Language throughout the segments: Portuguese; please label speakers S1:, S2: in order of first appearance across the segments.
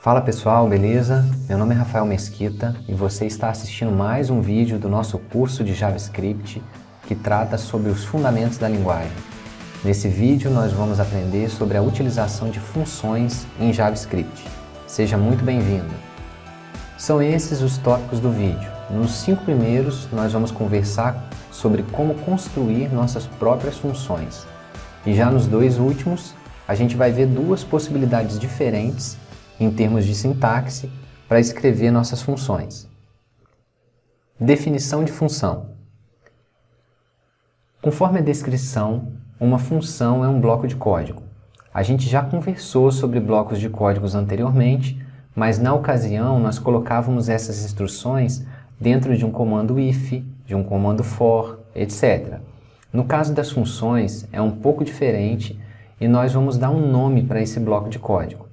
S1: Fala pessoal, beleza? Meu nome é Rafael Mesquita e você está assistindo mais um vídeo do nosso curso de JavaScript que trata sobre os fundamentos da linguagem. Nesse vídeo nós vamos aprender sobre a utilização de funções em JavaScript. Seja muito bem-vindo! São esses os tópicos do vídeo. Nos 5 primeiros nós vamos conversar sobre como construir nossas próprias funções. E já nos 2 últimos a gente vai ver 2 possibilidades diferentes em termos de sintaxe, para escrever nossas funções. Definição de função. Conforme a descrição, uma função é um bloco de código. A gente já conversou sobre blocos de códigos anteriormente, mas na ocasião nós colocávamos essas instruções dentro de um comando if, de um comando for, etc. No caso das funções é um pouco diferente e nós vamos dar um nome para esse bloco de código.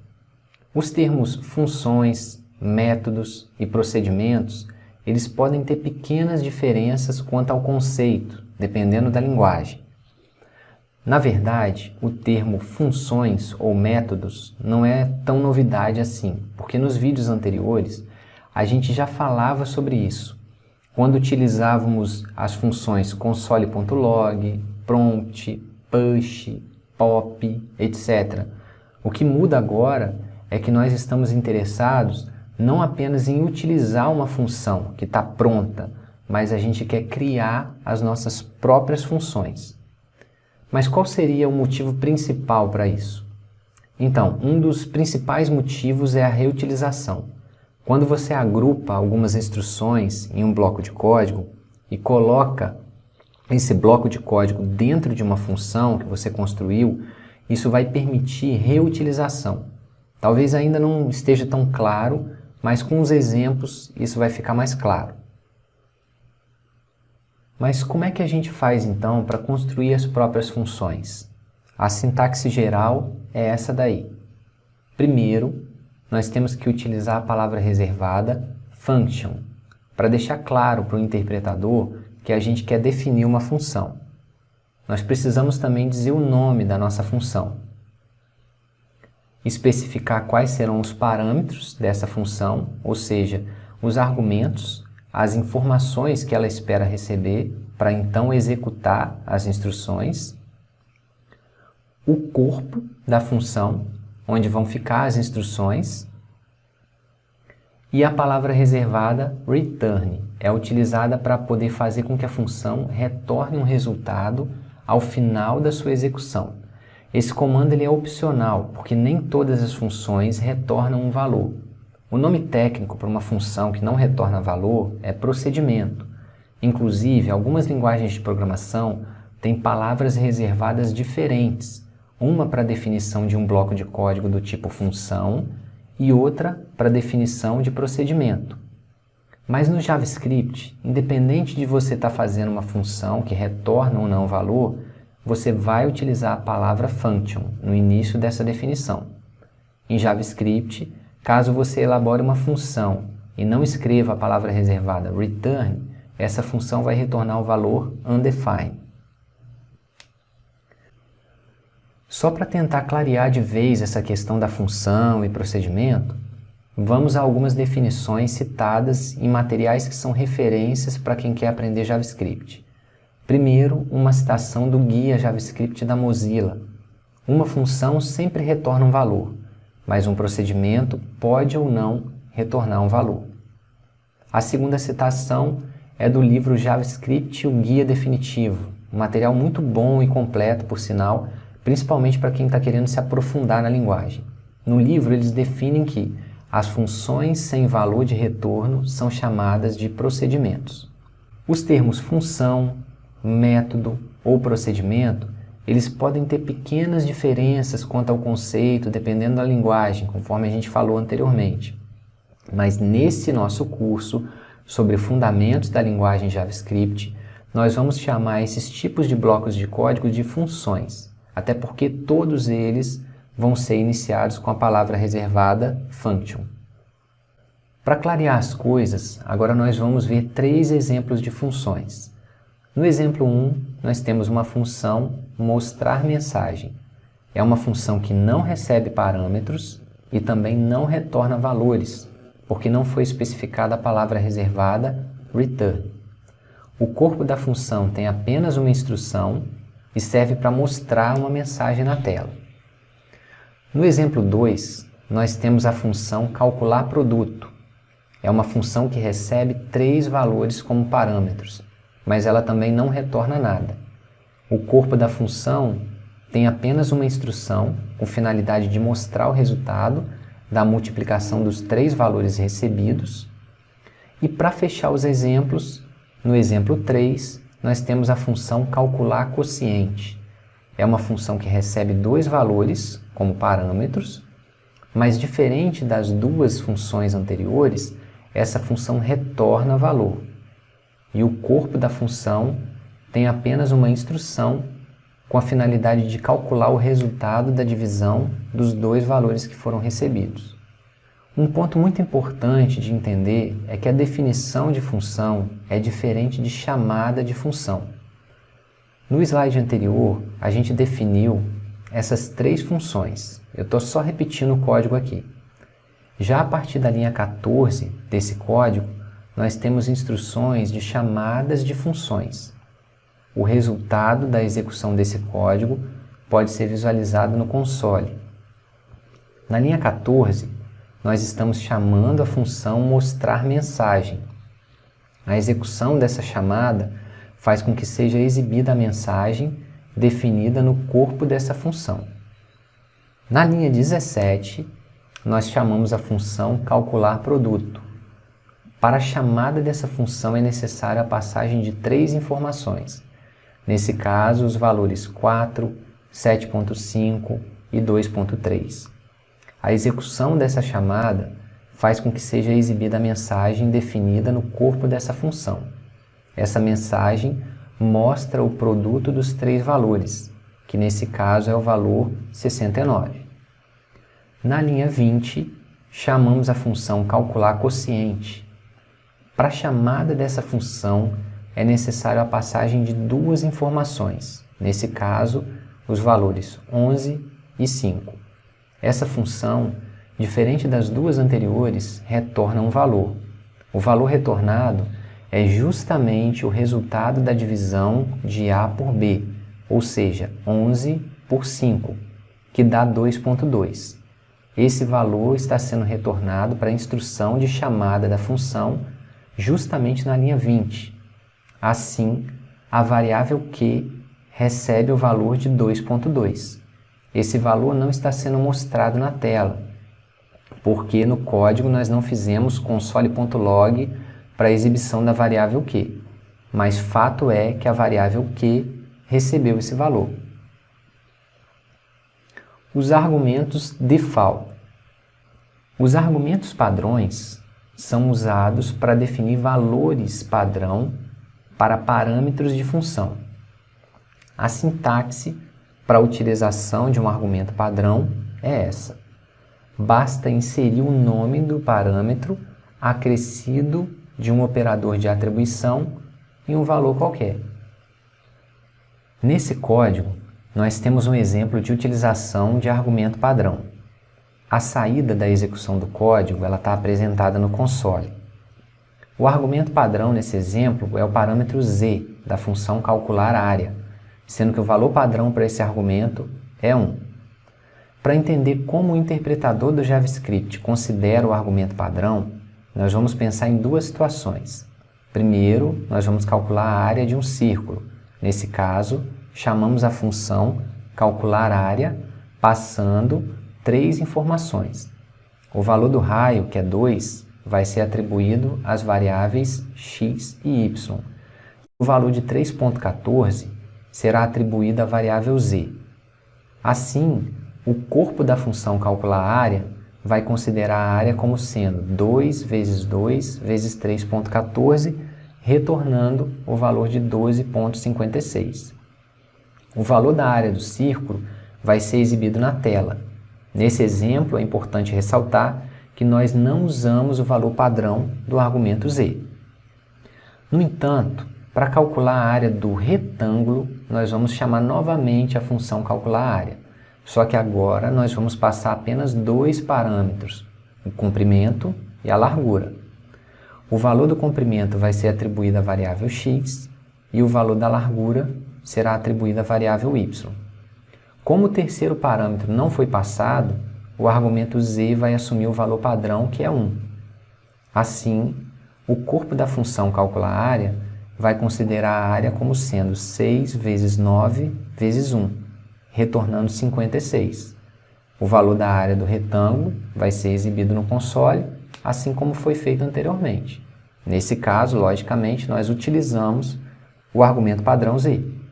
S1: Os termos funções, métodos e procedimentos, eles podem ter pequenas diferenças quanto ao conceito, dependendo da linguagem. Na verdade, o termo funções ou métodos não é tão novidade assim, porque nos vídeos anteriores a gente já falava sobre isso, quando utilizávamos as funções console.log, prompt, push, pop, etc. O que muda agora é que nós estamos interessados não apenas em utilizar uma função que está pronta, mas a gente quer criar as nossas próprias funções. Mas qual seria o motivo principal para isso? Então, um dos principais motivos é a reutilização. Quando você agrupa algumas instruções em um bloco de código e coloca esse bloco de código dentro de uma função que você construiu, isso vai permitir reutilização. Talvez ainda não esteja tão claro, mas com os exemplos isso vai ficar mais claro. Mas como é que a gente faz então para construir as próprias funções? A sintaxe geral é essa daí. Primeiro, nós temos que utilizar a palavra reservada function, para deixar claro para o interpretador que a gente quer definir uma função. Nós precisamos também dizer o nome da nossa função. Especificar quais serão os parâmetros dessa função, ou seja, os argumentos, as informações que ela espera receber para então executar as instruções, o corpo da função, onde vão ficar as instruções, e a palavra reservada return é utilizada para poder fazer com que a função retorne um resultado ao final da sua execução. Esse comando ele é opcional, porque nem todas as funções retornam um valor. O nome técnico para uma função que não retorna valor é procedimento. Inclusive, algumas linguagens de programação têm palavras reservadas diferentes, uma para a definição de um bloco de código do tipo função e outra para a definição de procedimento. Mas no JavaScript, independente de você estar fazendo uma função que retorna ou não valor, você vai utilizar a palavra function no início dessa definição. Em JavaScript, caso você elabore uma função e não escreva a palavra reservada return, essa função vai retornar o valor undefined. Só para tentar clarear de vez essa questão da função e procedimento, vamos a algumas definições citadas em materiais que são referências para quem quer aprender JavaScript. Primeiro, uma citação do guia JavaScript da Mozilla. Uma função sempre retorna um valor, mas um procedimento pode ou não retornar um valor. A segunda citação é do livro JavaScript, o Guia Definitivo, um material muito bom e completo, por sinal, principalmente para quem está querendo se aprofundar na linguagem. No livro, eles definem que as funções sem valor de retorno são chamadas de procedimentos. Os termos função, método ou procedimento, eles podem ter pequenas diferenças quanto ao conceito, dependendo da linguagem, conforme a gente falou anteriormente. Mas nesse nosso curso sobre fundamentos da linguagem JavaScript, nós vamos chamar esses tipos de blocos de código de funções, até porque todos eles vão ser iniciados com a palavra reservada function. Para clarear as coisas, agora nós vamos ver 3 exemplos de funções. No exemplo 1, nós temos uma função mostrar mensagem. É uma função que não recebe parâmetros e também não retorna valores, porque não foi especificada a palavra reservada return. O corpo da função tem apenas uma instrução e serve para mostrar uma mensagem na tela. No exemplo 2, nós temos a função calcular produto. É uma função que recebe 3 valores como parâmetros, mas ela também não retorna nada. O corpo da função tem apenas uma instrução com finalidade de mostrar o resultado da multiplicação dos 3 valores recebidos. E para fechar os exemplos, no exemplo 3, nós temos a função calcular quociente. É uma função que recebe 2 valores como parâmetros, mas diferente das 2 funções anteriores, essa função retorna valor. E o corpo da função tem apenas uma instrução com a finalidade de calcular o resultado da divisão dos 2 valores que foram recebidos. Um ponto muito importante de entender é que a definição de função é diferente de chamada de função. No slide anterior, a gente definiu essas 3 funções. Eu estou só repetindo o código aqui. Já a partir da linha 14 desse código, nós temos instruções de chamadas de funções. O resultado da execução desse código pode ser visualizado no console. Na linha 14, nós estamos chamando a função mostrar mensagem. A execução dessa chamada faz com que seja exibida a mensagem definida no corpo dessa função. Na linha 17, nós chamamos a função calcular produto. Para a chamada dessa função é necessária a passagem de 3 informações. Nesse caso, os valores 4, 7.5 e 2.3. A execução dessa chamada faz com que seja exibida a mensagem definida no corpo dessa função. Essa mensagem mostra o produto dos 3 valores, que nesse caso é o valor 69. Na linha 20, chamamos a função calcular quociente. Para a chamada dessa função, é necessário a passagem de 2 informações, nesse caso, os valores 11 e 5. Essa função, diferente das 2 anteriores, retorna um valor. O valor retornado é justamente o resultado da divisão de A por B, ou seja, 11 por 5, que dá 2.2. Esse valor está sendo retornado para a instrução de chamada da função justamente na linha 20. Assim, a variável Q recebe o valor de 2.2. Esse valor não está sendo mostrado na tela, porque no código nós não fizemos console.log para a exibição da variável Q, mas fato é que a variável Q recebeu esse valor. Os argumentos default. Os argumentos padrões são usados para definir valores padrão para parâmetros de função. A sintaxe para a utilização de um argumento padrão é essa. Basta inserir o nome do parâmetro acrescido de um operador de atribuição em um valor qualquer. Nesse código, nós temos um exemplo de utilização de argumento padrão. A saída da execução do código está apresentada no console. O argumento padrão nesse exemplo é o parâmetro z da função calcular área, sendo que o valor padrão para esse argumento é 1. Para entender como o interpretador do JavaScript considera o argumento padrão, nós vamos pensar em 2 situações. Primeiro, nós vamos calcular a área de um círculo. Nesse caso, chamamos a função calcular área passando 3 informações. O valor do raio, que é 2, vai ser atribuído às variáveis x e y. O valor de 3.14 será atribuído à variável z. Assim, o corpo da função calcular área vai considerar a área como sendo 2 vezes 2 vezes 3.14, retornando o valor de 12.56. O valor da área do círculo vai ser exibido na tela. Nesse exemplo, é importante ressaltar que nós não usamos o valor padrão do argumento z. No entanto, para calcular a área do retângulo, nós vamos chamar novamente a função calcular área. Só que agora nós vamos passar apenas dois parâmetros, o comprimento e a largura. O valor do comprimento vai ser atribuído à variável x e o valor da largura será atribuído à variável y. Como o terceiro parâmetro não foi passado, o argumento z vai assumir o valor padrão, que é 1. Assim, o corpo da função calcular área vai considerar a área como sendo 6 vezes 9 vezes 1, retornando 56. O valor da área do retângulo vai ser exibido no console, assim como foi feito anteriormente. Nesse caso, logicamente, nós utilizamos o argumento padrão z.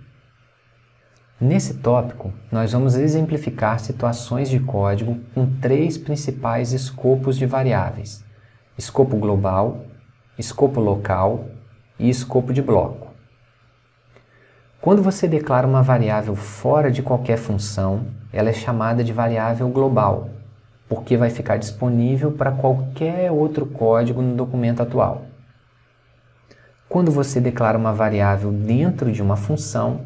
S1: Nesse tópico, nós vamos exemplificar situações de código com três principais escopos de variáveis: escopo global, escopo local e escopo de bloco. Quando você declara uma variável fora de qualquer função, ela é chamada de variável global, porque vai ficar disponível para qualquer outro código no documento atual. Quando você declara uma variável dentro de uma função,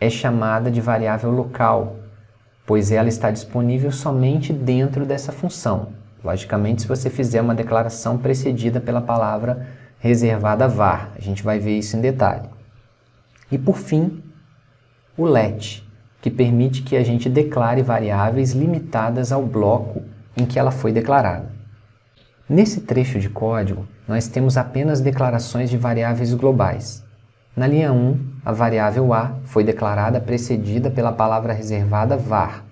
S1: é chamada de variável local, pois ela está disponível somente dentro dessa função. Logicamente, se você fizer uma declaração precedida pela palavra reservada var, a gente vai ver isso em detalhe. E por fim, o let, que permite que a gente declare variáveis limitadas ao bloco em que ela foi declarada. Nesse trecho de código, nós temos apenas declarações de variáveis globais. Na linha 1, a variável a foi declarada precedida pela palavra reservada var.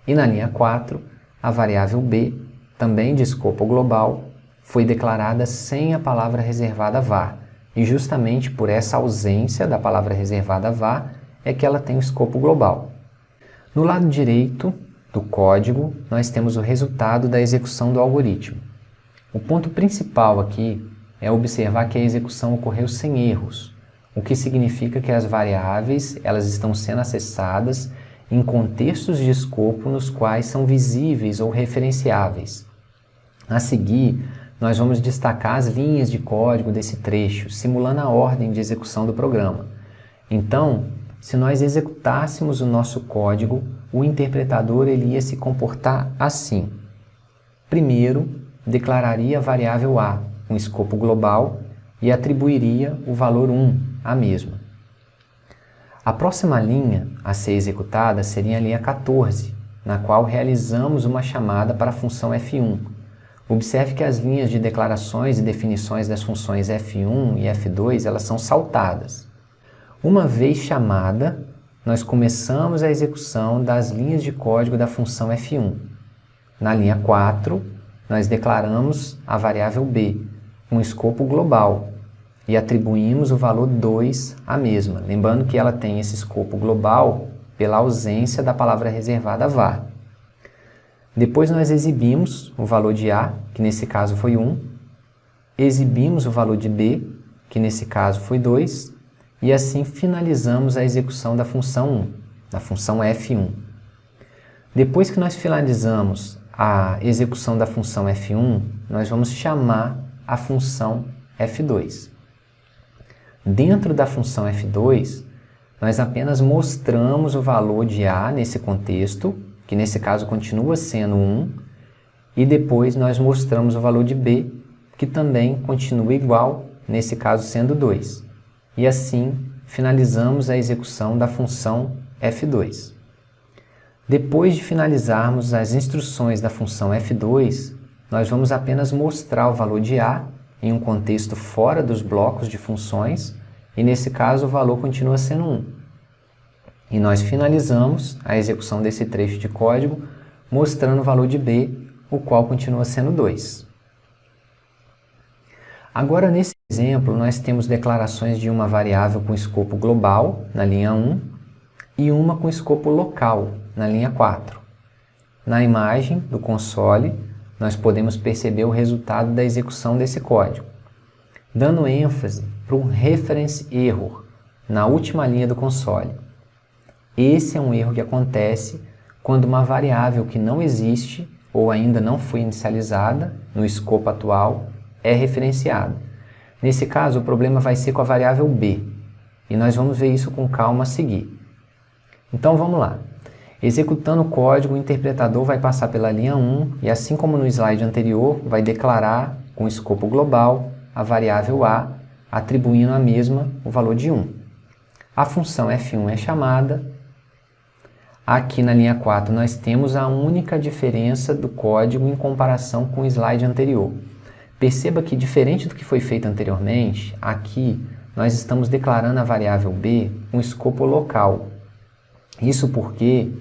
S1: E na linha 4, a variável b, também de escopo global, foi declarada sem a palavra reservada var. E justamente por essa ausência da palavra reservada var é que ela tem o escopo global. No lado direito do código, nós temos o resultado da execução do algoritmo. O ponto principal aqui é observar que a execução ocorreu sem erros, o que significa que as variáveis elas estão sendo acessadas em contextos de escopo nos quais são visíveis ou referenciáveis. A seguir, nós vamos destacar as linhas de código desse trecho, simulando a ordem de execução do programa. Então, se nós executássemos o nosso código, o interpretador ele ia se comportar assim. Primeiro, declararia a variável a, com escopo global, e atribuiria o valor 1 à mesma. A próxima linha a ser executada seria a linha 14, na qual realizamos uma chamada para a função f1. Observe que as linhas de declarações e definições das funções f1 e f2 elas são saltadas. Uma vez chamada, nós começamos a execução das linhas de código da função f1. Na linha 4, nós declaramos a variável b, com escopo global, e atribuímos o valor 2 à mesma, lembrando que ela tem esse escopo global pela ausência da palavra reservada var. Depois nós exibimos o valor de a, que nesse caso foi 1, exibimos o valor de b, que nesse caso foi 2, e assim finalizamos a execução da função 1, da função f1. Depois que nós finalizamos a execução da função f1, nós vamos chamar a função f2. Dentro da função f2, nós apenas mostramos o valor de a nesse contexto, que nesse caso continua sendo 1, e depois nós mostramos o valor de b, que também continua igual, nesse caso sendo 2. E assim finalizamos a execução da função f2. Depois de finalizarmos as instruções da função f2, nós vamos apenas mostrar o valor de a em um contexto fora dos blocos de funções, e nesse caso o valor continua sendo 1. E nós finalizamos a execução desse trecho de código mostrando o valor de b, o qual continua sendo 2. Agora, nesse exemplo, nós temos declarações de uma variável com escopo global, na linha 1, e uma com escopo local, na linha 4. Na imagem do console, nós podemos perceber o resultado da execução desse código, dando ênfase para um reference error na última linha do console. Esse é um erro que acontece quando uma variável que não existe ou ainda não foi inicializada no escopo atual é referenciada. Nesse caso, o problema vai ser com a variável b, e nós vamos ver isso com calma a seguir. Então vamos lá. Executando o código, o interpretador vai passar pela linha 1 e, assim como no slide anterior, vai declarar com escopo global a variável a, atribuindo a mesma o valor de 1. A função f1 é chamada. Aqui na linha 4 nós temos a única diferença do código em comparação com o slide anterior. Perceba que, diferente do que foi feito anteriormente, aqui nós estamos declarando a variável b com escopo local. Isso porque,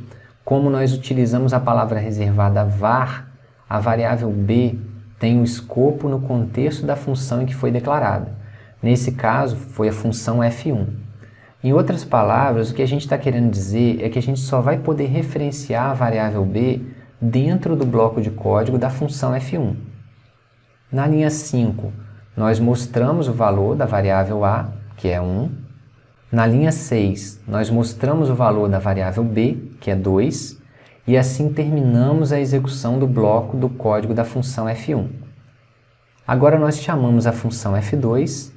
S1: como nós utilizamos a palavra reservada var, a variável b tem o escopo no contexto da função em que foi declarada. Nesse caso, foi a função f1. Em outras palavras, o que a gente está querendo dizer é que a gente só vai poder referenciar a variável b dentro do bloco de código da função f1. Na linha 5, nós mostramos o valor da variável a, que é 1. Na linha 6, nós mostramos o valor da variável b, que é 2, e assim terminamos a execução do bloco do código da função f1. Agora nós chamamos a função f2,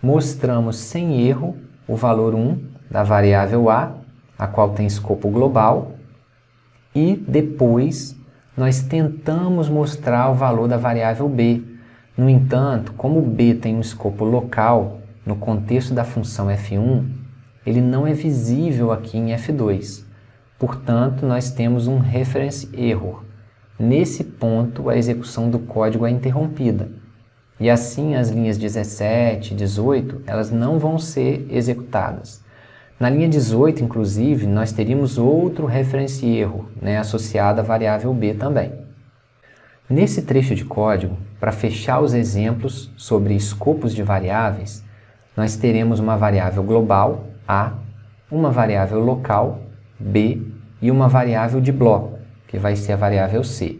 S1: mostramos sem erro o valor 1 da variável a qual tem escopo global, e depois nós tentamos mostrar o valor da variável b. No entanto, como b tem um escopo local no contexto da função f1, ele não é visível aqui em f2. Portanto, nós temos um reference error. Nesse ponto, a execução do código é interrompida. E assim, as linhas 17 e 18, elas não vão ser executadas. Na linha 18, inclusive, nós teríamos outro reference erro, associado à variável b também. Nesse trecho de código, para fechar os exemplos sobre escopos de variáveis, nós teremos uma variável global, a, uma variável local, b, e uma variável de bloco, que vai ser a variável c.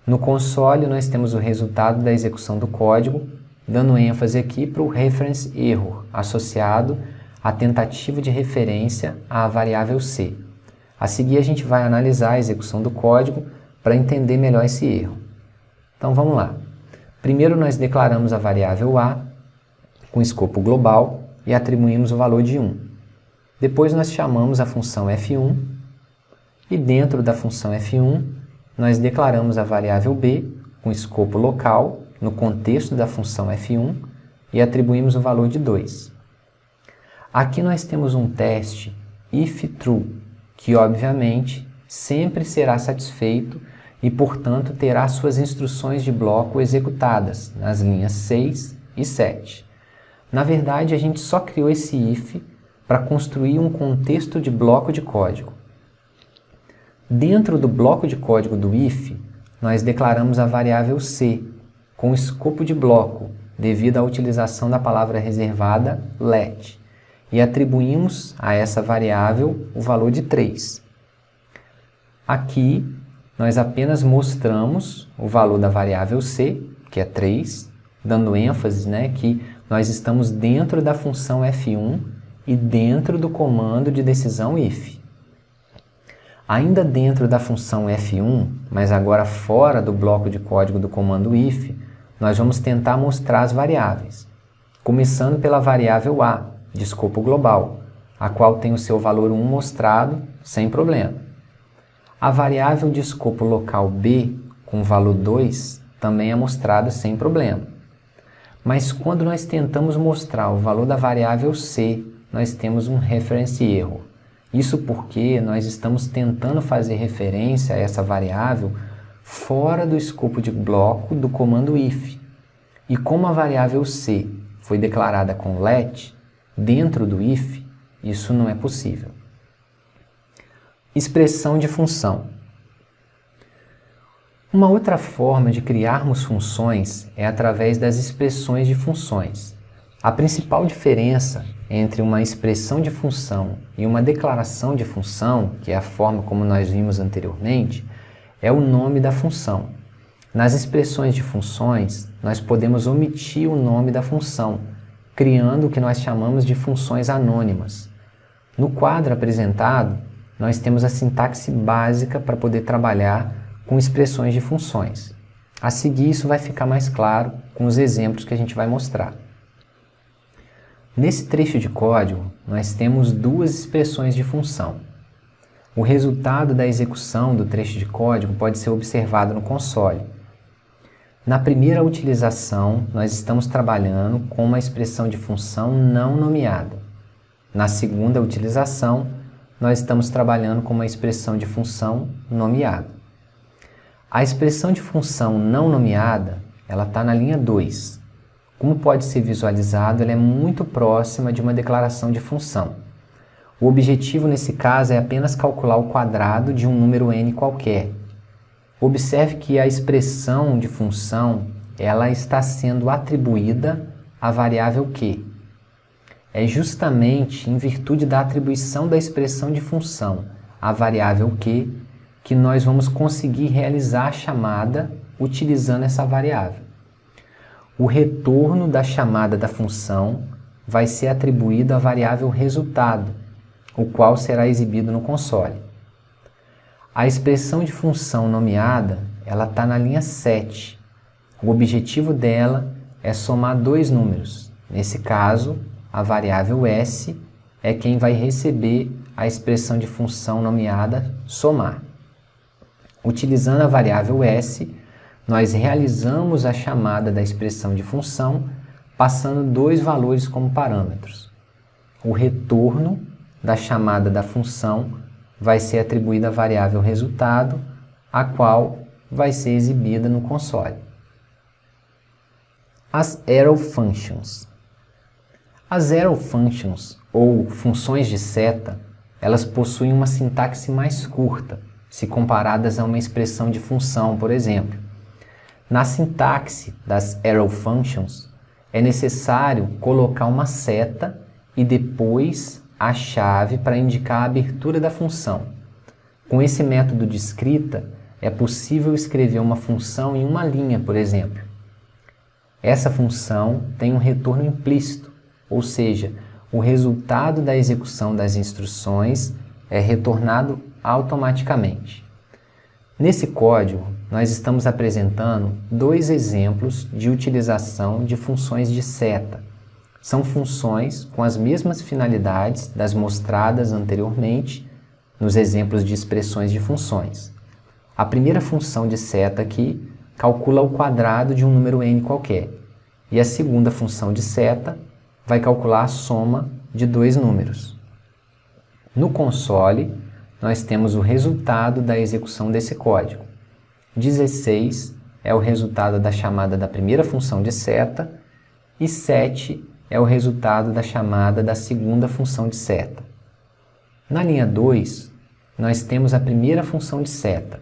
S1: No console, nós temos o resultado da execução do código, dando ênfase aqui para o reference error, associado à tentativa de referência à variável c. A seguir, a gente vai analisar a execução do código para entender melhor esse erro. Então, vamos lá. Primeiro, nós declaramos a variável a com escopo global e atribuímos o valor de 1. Depois, nós chamamos a função f1 e, dentro da função f1, nós declaramos a variável b com escopo local no contexto da função f1 e atribuímos o valor de 2. Aqui nós temos um teste if true, que obviamente sempre será satisfeito e, portanto, terá suas instruções de bloco executadas nas linhas 6 e 7. Na verdade, a gente só criou esse if para construir um contexto de bloco de código. Dentro do bloco de código do if, nós declaramos a variável c com escopo de bloco, devido à utilização da palavra reservada let, e atribuímos a essa variável o valor de 3. Aqui, nós apenas mostramos o valor da variável c, que é 3, dando ênfase que nós estamos dentro da função f1 e dentro do comando de decisão if. Ainda dentro da função f1, mas agora fora do bloco de código do comando if, nós vamos tentar mostrar as variáveis, começando pela variável a, de escopo global, a qual tem o seu valor 1 mostrado sem problema. A variável de escopo local b, com valor 2, também é mostrada sem problema. Mas quando nós tentamos mostrar o valor da variável c, nós temos um reference error. Isso porque nós estamos tentando fazer referência a essa variável fora do escopo de bloco do comando if. E como a variável c foi declarada com let, dentro do if, isso não é possível. Expressão de função. Uma outra forma de criarmos funções é através das expressões de funções. A principal diferença entre uma expressão de função e uma declaração de função, que é a forma como nós vimos anteriormente, é o nome da função. Nas expressões de funções, nós podemos omitir o nome da função, criando o que nós chamamos de funções anônimas. No quadro apresentado, nós temos a sintaxe básica para poder trabalhar com expressões de funções. A seguir, isso vai ficar mais claro com os exemplos que a gente vai mostrar. Nesse trecho de código, nós temos duas expressões de função. O resultado da execução do trecho de código pode ser observado no console. Na primeira utilização, nós estamos trabalhando com uma expressão de função não nomeada. Na segunda utilização, nós estamos trabalhando com uma expressão de função nomeada. A expressão de função não nomeada, ela está na linha 2. Como pode ser visualizado, ela é muito próxima de uma declaração de função. O objetivo nesse caso é apenas calcular o quadrado de um número n qualquer. Observe que a expressão de função ela está sendo atribuída à variável q. É justamente em virtude da atribuição da expressão de função à variável q que nós vamos conseguir realizar a chamada utilizando essa variável. O retorno da chamada da função vai ser atribuído à variável resultado, o qual será exibido no console. A expressão de função nomeada, ela está na linha 7. O objetivo dela é somar dois números. Nesse caso, a variável s é quem vai receber a expressão de função nomeada somar. Utilizando a variável s, nós realizamos a chamada da expressão de função, passando dois valores como parâmetros. O retorno da chamada da função vai ser atribuída à variável resultado, a qual vai ser exibida no console. As arrow functions. As arrow functions, ou funções de seta, elas possuem uma sintaxe mais curta, se comparadas a uma expressão de função, por exemplo. Na sintaxe das arrow functions, é necessário colocar uma seta e depois a chave para indicar a abertura da função. Com esse método de escrita, é possível escrever uma função em uma linha, por exemplo. Essa função tem um retorno implícito, ou seja, o resultado da execução das instruções é retornado automaticamente. Nesse código, nós estamos apresentando dois exemplos de utilização de funções de seta. São funções com as mesmas finalidades das mostradas anteriormente nos exemplos de expressões de funções. A primeira função de seta aqui calcula o quadrado de um número n qualquer, e a segunda função de seta vai calcular a soma de dois números. No console, nós temos o resultado da execução desse código. 16 é o resultado da chamada da primeira função de seta e 7 é o resultado da chamada da segunda função de seta. Na linha 2, nós temos a primeira função de seta.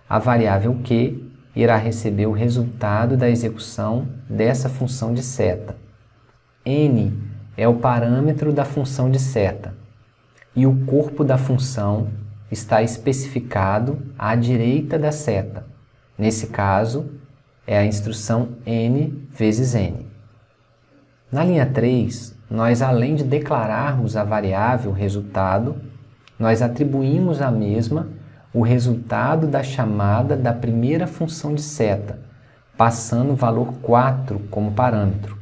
S1: A variável q irá receber o resultado da execução dessa função de seta. N é o parâmetro da função de seta e o corpo da função está especificado à direita da seta. Nesse caso, é a instrução n vezes n. Na linha 3, nós além de declararmos a variável resultado, nós atribuímos à mesma o resultado da chamada da primeira função de seta, passando o valor 4 como parâmetro.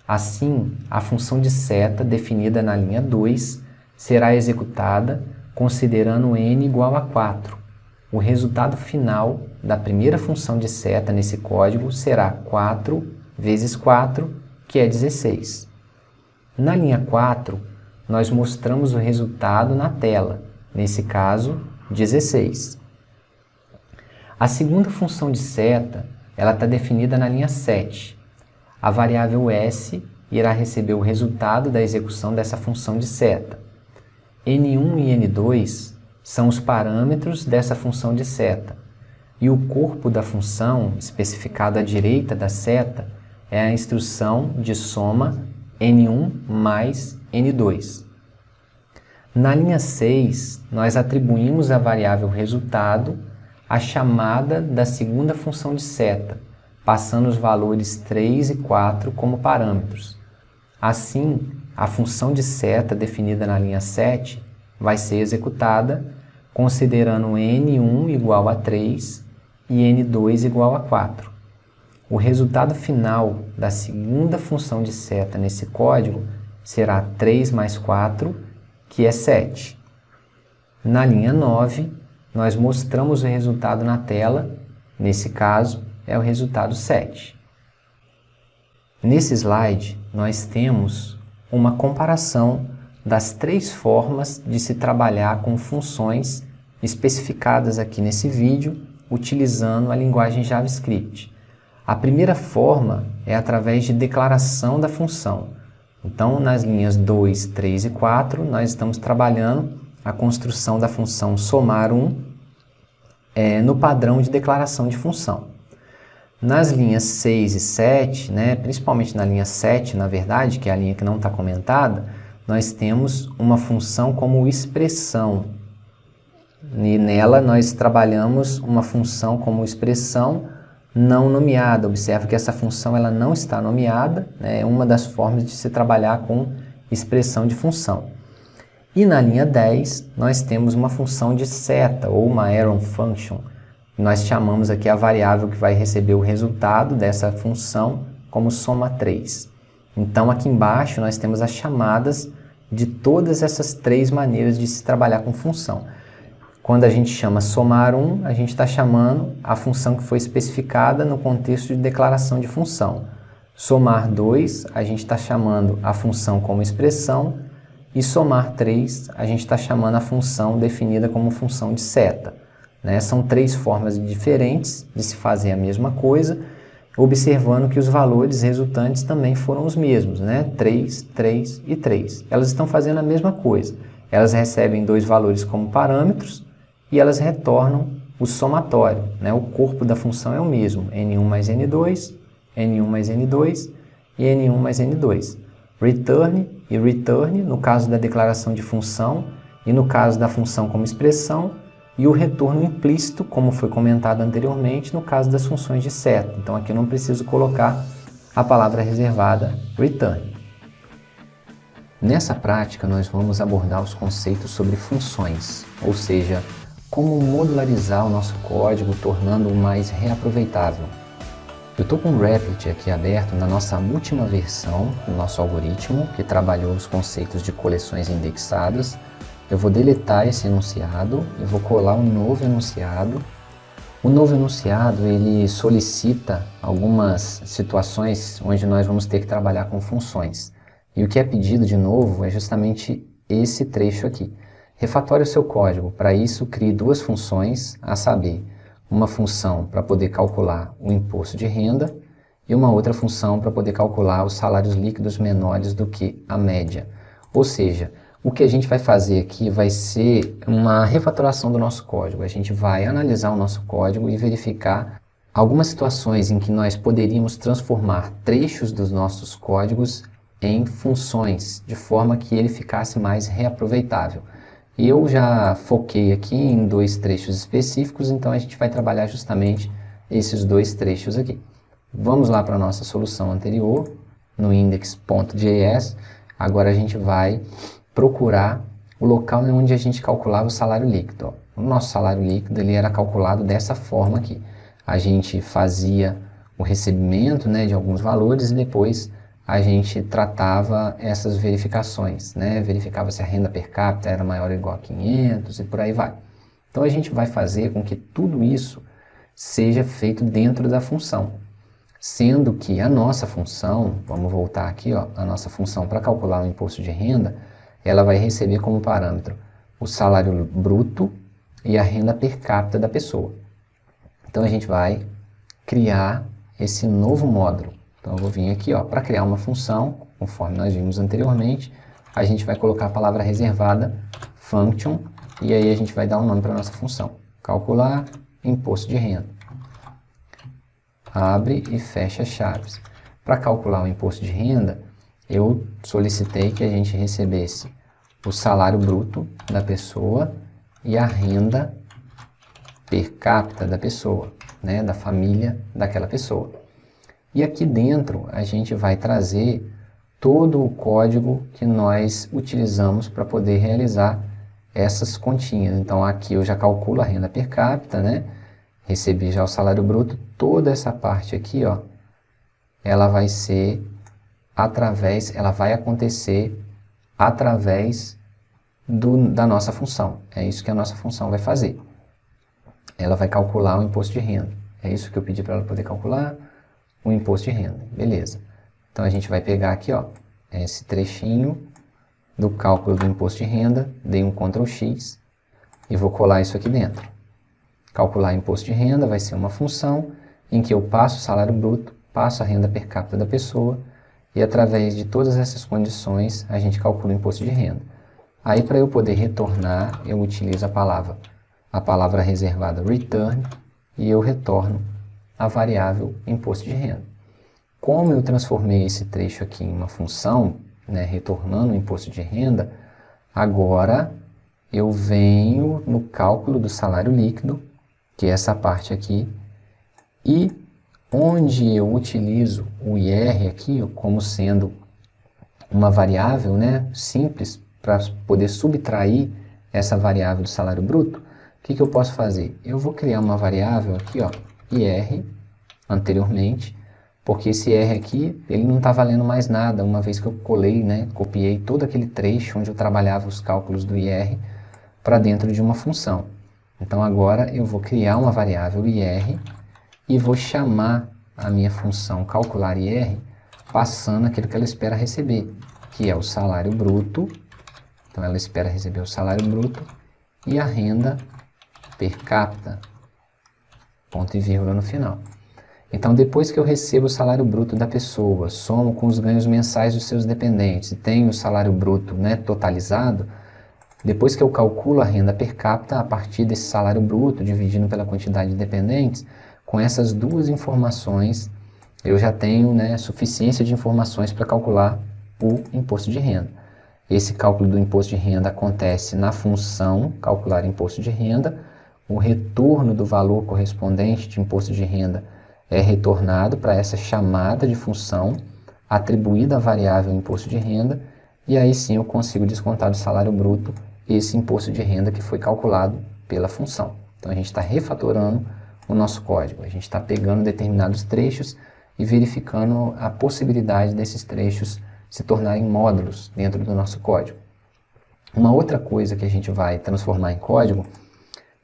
S1: Assim, a função de seta definida na linha 2 será executada considerando n igual a 4. O resultado final da primeira função de seta nesse código será 4 vezes 4, que é 16. Na linha 4, nós mostramos o resultado na tela, nesse caso, 16. A segunda função de seta, ela está definida na linha 7. A variável s irá receber o resultado da execução dessa função de seta. N1 e N2 são os parâmetros dessa função de seta, e o corpo da função, especificado à direita da seta, é a instrução de soma N1 mais N2. Na linha 6, nós atribuímos à variável resultado a chamada da segunda função de seta, passando os valores 3 e 4 como parâmetros. Assim, a função de seta definida na linha 7 vai ser executada considerando N1 igual a 3 e N2 igual a 4. O resultado final da segunda função de seta nesse código será 3 mais 4, que é 7. Na linha 9, nós mostramos o resultado na tela, nesse caso é o resultado 7. Nesse slide, nós temos uma comparação das 3 formas de se trabalhar com funções especificadas aqui nesse vídeo, utilizando a linguagem JavaScript. A primeira forma é através de declaração da função. Então, nas linhas 2, 3 e 4, nós estamos trabalhando a construção da função somar1 no padrão de declaração de função. Nas linhas 6 e 7, principalmente na linha 7, na verdade, que é a linha que não está comentada, nós temos uma função como expressão. E nela nós trabalhamos uma função como expressão não nomeada. Observe que essa função ela não está nomeada, é uma das formas de se trabalhar com expressão de função. E na linha 10, nós temos uma função de seta, ou uma arrow function. Nós chamamos aqui a variável que vai receber o resultado dessa função como soma3. Então, aqui embaixo, nós temos as chamadas de todas essas 3 maneiras de se trabalhar com função. Quando a gente chama somar1, a gente está chamando a função que foi especificada no contexto de declaração de função. Somar2, a gente está chamando a função como expressão. E somar3, a gente está chamando a função definida como função de seta. São 3 formas diferentes de se fazer a mesma coisa, observando que os valores resultantes também foram os mesmos, 3, 3 e 3. Elas estão fazendo a mesma coisa. Elas recebem 2 valores como parâmetros e elas retornam o somatório. O corpo da função é o mesmo, n1 mais n2, n1 mais n2 e n1 mais n2. Return e return, no caso da declaração de função, e no caso da função como expressão, e o retorno implícito, como foi comentado anteriormente, no caso das funções de seta. Então aqui eu não preciso colocar a palavra reservada return. Nessa prática nós vamos abordar os conceitos sobre funções, ou seja, como modularizar o nosso código, tornando-o mais reaproveitável. Eu estou com o Replit aqui aberto na nossa última versão do nosso algoritmo, que trabalhou os conceitos de coleções indexadas. Eu vou deletar esse enunciado e vou colar um novo enunciado. O novo enunciado ele solicita algumas situações onde nós vamos ter que trabalhar com funções. E o que é pedido de novo é justamente esse trecho aqui. Refatório o seu código. Para isso, crie 2 funções, a saber, uma função para poder calcular o imposto de renda e uma outra função para poder calcular os salários líquidos menores do que a média. Ou seja, o que a gente vai fazer aqui vai ser uma refatoração do nosso código. A gente vai analisar o nosso código e verificar algumas situações em que nós poderíamos transformar trechos dos nossos códigos em funções, de forma que ele ficasse mais reaproveitável. E eu já foquei aqui em 2 trechos específicos, então a gente vai trabalhar justamente esses 2 trechos aqui. Vamos lá para a nossa solução anterior, no index.js. Agora a gente vai procurar o local onde a gente calculava o salário líquido. O nosso salário líquido ele era calculado dessa forma aqui. A gente fazia o recebimento de alguns valores e depois a gente tratava essas verificações, verificava se a renda per capita era maior ou igual a 500 e por aí vai. Então a gente vai fazer com que tudo isso seja feito dentro da função, sendo que a nossa função, vamos voltar aqui, a nossa função para calcular o imposto de renda, ela vai receber como parâmetro o salário bruto e a renda per capita da pessoa. Então a gente vai criar esse novo módulo. Então eu vou vir aqui, para criar uma função, conforme nós vimos anteriormente, a gente vai colocar a palavra reservada, function, e aí a gente vai dar um nome para a nossa função. Calcular imposto de renda. Abre e fecha chaves. Para calcular o imposto de renda, eu solicitei que a gente recebesse o salário bruto da pessoa e a renda per capita da pessoa, da família daquela pessoa. E aqui dentro a gente vai trazer todo o código que nós utilizamos para poder realizar essas continhas. Então aqui eu já calculo a renda per capita, recebi já o salário bruto, toda essa parte aqui, ela vai ser ela vai acontecer através da nossa função. É isso que a nossa função vai fazer. Ela vai calcular o imposto de renda. É isso que eu pedi para ela poder calcular, o imposto de renda. Beleza. Então a gente vai pegar aqui, ó, esse trechinho do cálculo do imposto de renda, dei um Ctrl X e vou colar isso aqui dentro. Calcular imposto de renda vai ser uma função em que eu passo o salário bruto, passo a renda per capita da pessoa e através de todas essas condições a gente calcula o imposto de renda. Aí para eu poder retornar, eu utilizo a palavra reservada return e eu retorno a variável imposto de renda. Como eu transformei esse trecho aqui em uma função, né, retornando o imposto de renda, agora eu venho no cálculo do salário líquido, que é essa parte aqui, e onde eu utilizo o IR aqui como sendo uma variável, né, simples para poder subtrair essa variável do salário bruto, o que eu posso fazer? Eu vou criar uma variável aqui, ó, IR, anteriormente, porque esse R aqui, ele não está valendo mais nada, uma vez que eu colei, né, copiei todo aquele trecho onde eu trabalhava os cálculos do IR para dentro de uma função. Então agora eu vou criar uma variável IR e vou chamar a minha função calcular IR passando aquilo que ela espera receber, que é o salário bruto. Então ela espera receber o salário bruto e a renda per capita, ponto e vírgula no final. Então, depois que eu recebo o salário bruto da pessoa, somo com os ganhos mensais dos seus dependentes e tenho o salário bruto, né, totalizado, depois que eu calculo a renda per capita a partir desse salário bruto, dividindo pela quantidade de dependentes, com essas duas informações, eu já tenho, né, suficiência de informações para calcular o imposto de renda. Esse cálculo do imposto de renda acontece na função calcular imposto de renda, o retorno do valor correspondente de imposto de renda é retornado para essa chamada de função atribuída à variável imposto de renda e aí sim eu consigo descontar do salário bruto esse imposto de renda que foi calculado pela função. Então a gente está refatorando o nosso código, a gente está pegando determinados trechos e verificando a possibilidade desses trechos se tornarem módulos dentro do nosso código. Uma outra coisa que a gente vai transformar em código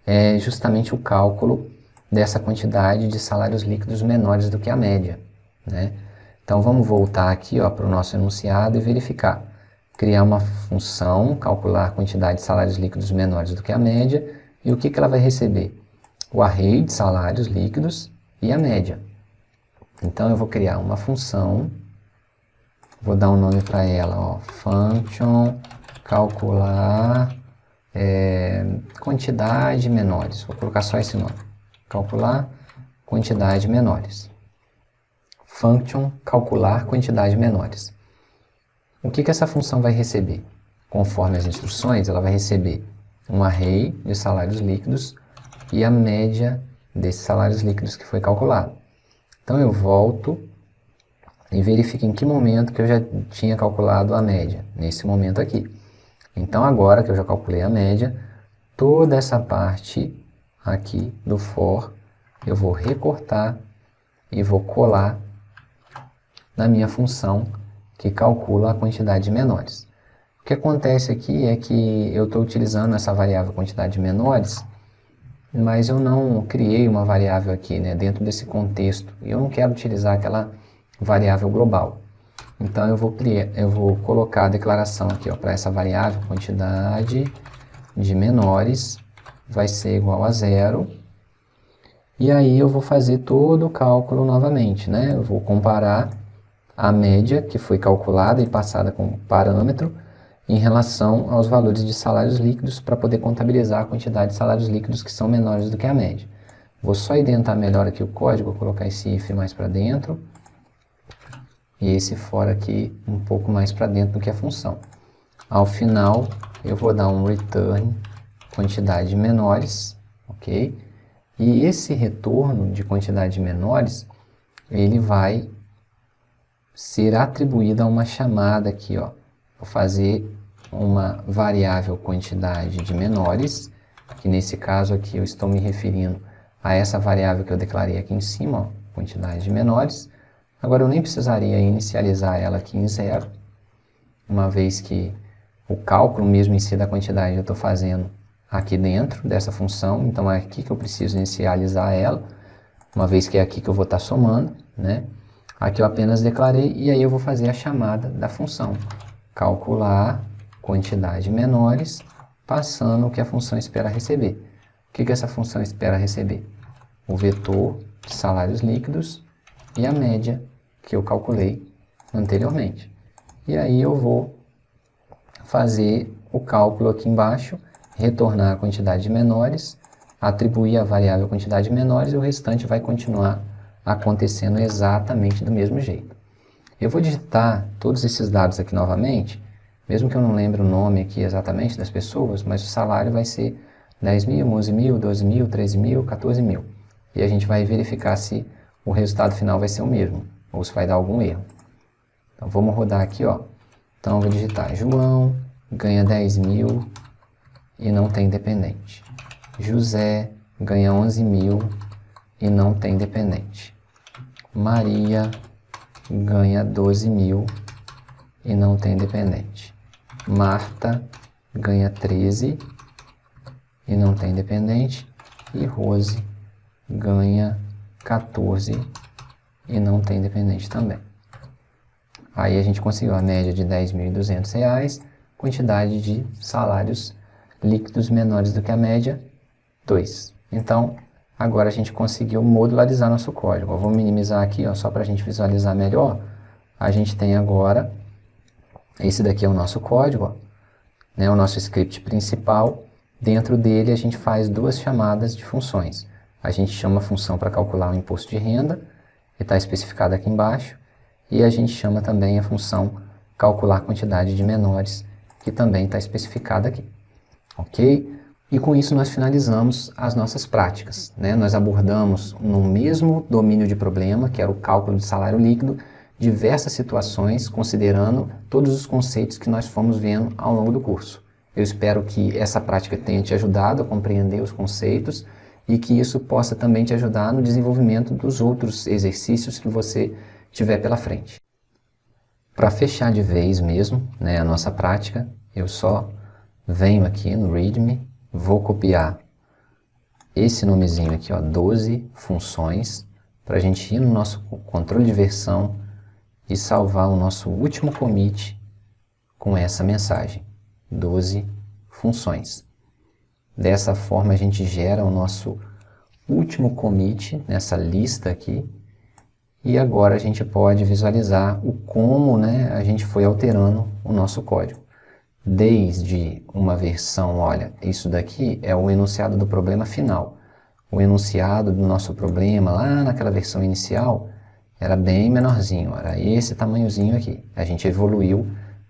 S1: é justamente o cálculo dessa quantidade de salários líquidos menores do que a média, né? Então vamos voltar aqui para o nosso enunciado e verificar. Criar uma função, calcular a quantidade de salários líquidos menores do que a média e o que ela vai receber? O array de salários líquidos e a média. Então eu vou criar uma função, vou dar um nome para ela, function calcular quantidade menores, vou colocar só esse nome. Calcular quantidade menores. Function calcular quantidade menores. O que essa função vai receber? Conforme as instruções, ela vai receber um array de salários líquidos e a média desses salários líquidos que foi calculado. Então eu volto e verifico em que momento que eu já tinha calculado a média, nesse momento aqui. Então agora que eu já calculei a média, toda essa parte aqui do for, eu vou recortar e vou colar na minha função que calcula a quantidade de menores. O que acontece aqui é que eu estou utilizando essa variável quantidade de menores, mas eu não criei uma variável aqui, né, dentro desse contexto, e eu não quero utilizar aquela variável global. Então eu vou colocar a declaração aqui para essa variável quantidade de menores vai ser igual a 0. E aí eu vou fazer todo o cálculo novamente, né? Eu vou comparar a média que foi calculada e passada como parâmetro em relação aos valores de salários líquidos para poder contabilizar a quantidade de salários líquidos que são menores do que a média. Vou só identar melhor aqui o código, vou colocar esse if mais para dentro e esse for aqui um pouco mais para dentro do que a função. Ao final eu vou dar um return quantidade de menores, ok? E esse retorno de quantidade de menores, ele vai ser atribuído a uma chamada aqui, Vou fazer uma variável quantidade de menores, que nesse caso aqui eu estou me referindo a essa variável que eu declarei aqui em cima, quantidade de menores. Agora eu nem precisaria inicializar ela aqui em 0, uma vez que O cálculo mesmo em si da quantidade eu estou fazendo aqui dentro dessa função, então é aqui que eu preciso inicializar ela, uma vez que é aqui que eu vou estar somando, né? Aqui eu apenas declarei e aí eu vou fazer a chamada da função. Calcular quantidade menores, passando o que a função espera receber. O que essa função espera receber? O vetor de salários líquidos e a média que eu calculei anteriormente. E aí eu vou fazer o cálculo aqui embaixo, retornar a quantidade de menores, atribuir a variável quantidade de menores e o restante vai continuar acontecendo exatamente do mesmo jeito. Eu vou digitar todos esses dados aqui novamente, mesmo que eu não lembre o nome aqui exatamente das pessoas, mas o salário vai ser 10 mil, 11 mil, 12 mil, 13 mil, 14 mil. E a gente vai verificar se o resultado final vai ser o mesmo, ou se vai dar algum erro. Então vamos rodar aqui, ó. Então eu vou digitar João ganha 10 mil e não tem dependente. José ganha 11 mil e não tem dependente. Maria ganha 12 mil e não tem dependente. Marta ganha 13 e não tem dependente. E Rose ganha 14 e não tem dependente também. Aí a gente conseguiu a média de R$ 10.200, quantidade de salários líquidos menores do que a média, 2. Então, agora a gente conseguiu modularizar nosso código. Eu vou minimizar aqui, ó, só para a gente visualizar melhor. A gente tem agora, esse daqui é o nosso código, ó, né, o nosso script principal. Dentro dele a gente faz duas chamadas de funções. A gente chama a função para calcular o imposto de renda, que está especificado aqui embaixo. E a gente chama também a função calcular a quantidade de menores, que também está especificada aqui. Ok? E com isso nós finalizamos as nossas práticas, né? Nós abordamos no mesmo domínio de problema, que era o cálculo de salário líquido, diversas situações, considerando todos os conceitos que nós fomos vendo ao longo do curso. Eu espero que essa prática tenha te ajudado a compreender os conceitos e que isso possa também te ajudar no desenvolvimento dos outros exercícios que você tiver pela frente. Para fechar de vez mesmo, né, a nossa prática, eu só venho aqui no README, vou copiar esse nomezinho aqui, ó, 12 funções, para a gente ir no nosso controle de versão e salvar o nosso último commit com essa mensagem, 12 funções. Dessa forma a gente gera o nosso último commit nessa lista aqui, e agora a gente pode visualizar o como, né, a gente foi alterando o nosso código. Desde uma versão, olha, isso daqui é o enunciado do problema final. O enunciado do nosso problema lá naquela versão inicial era bem menorzinho, era esse tamanhozinho aqui. A gente evoluiu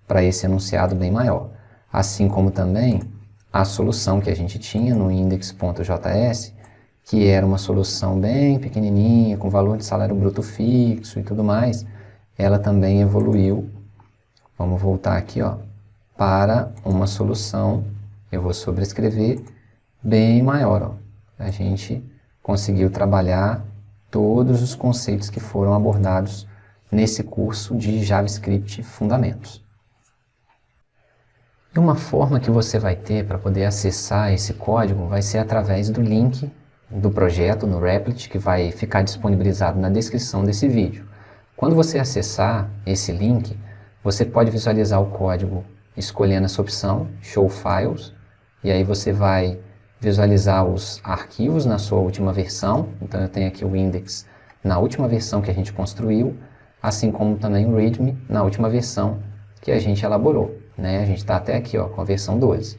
S1: para esse enunciado bem maior. Assim como também a solução que a gente tinha no index.js, que era uma solução bem pequenininha, com valor de salário bruto fixo e tudo mais, ela também evoluiu. Vamos voltar aqui, ó, para uma solução, eu vou sobrescrever, bem maior. Ó. A gente conseguiu trabalhar todos os conceitos que foram abordados nesse curso de JavaScript Fundamentos. E uma forma que você vai ter para poder acessar esse código vai ser através do link do projeto no Replit, que vai ficar disponibilizado na descrição desse vídeo. Quando você acessar esse link, você pode visualizar o código escolhendo essa opção, Show Files, e aí você vai visualizar os arquivos na sua última versão. Então eu tenho aqui o index na última versão que a gente construiu, assim como também o README na última versão que a gente elaborou, né? A gente está até aqui, ó, com a versão 12.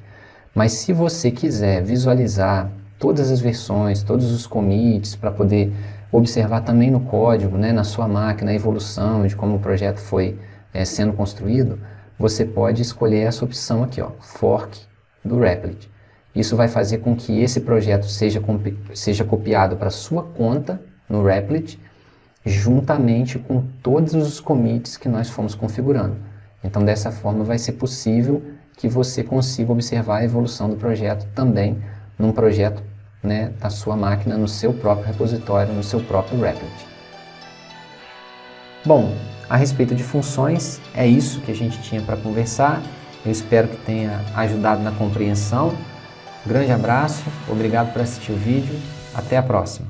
S1: Mas se você quiser visualizar todas as versões, todos os commits, para poder observar também no código, né, na sua máquina, a evolução de como o projeto foi sendo construído, você pode escolher essa opção aqui, ó, Fork do Replit. Isso vai fazer com que esse projeto seja copiado para sua conta no Replit, juntamente com todos os commits que nós fomos configurando. Então, dessa forma, vai ser possível que você consiga observar a evolução do projeto também num projeto, né, da sua máquina, no seu próprio repositório, no seu próprio Replit. Bom, a respeito de funções, é isso que a gente tinha para conversar. Eu espero que tenha ajudado na compreensão. Grande abraço, obrigado por assistir o vídeo, até a próxima.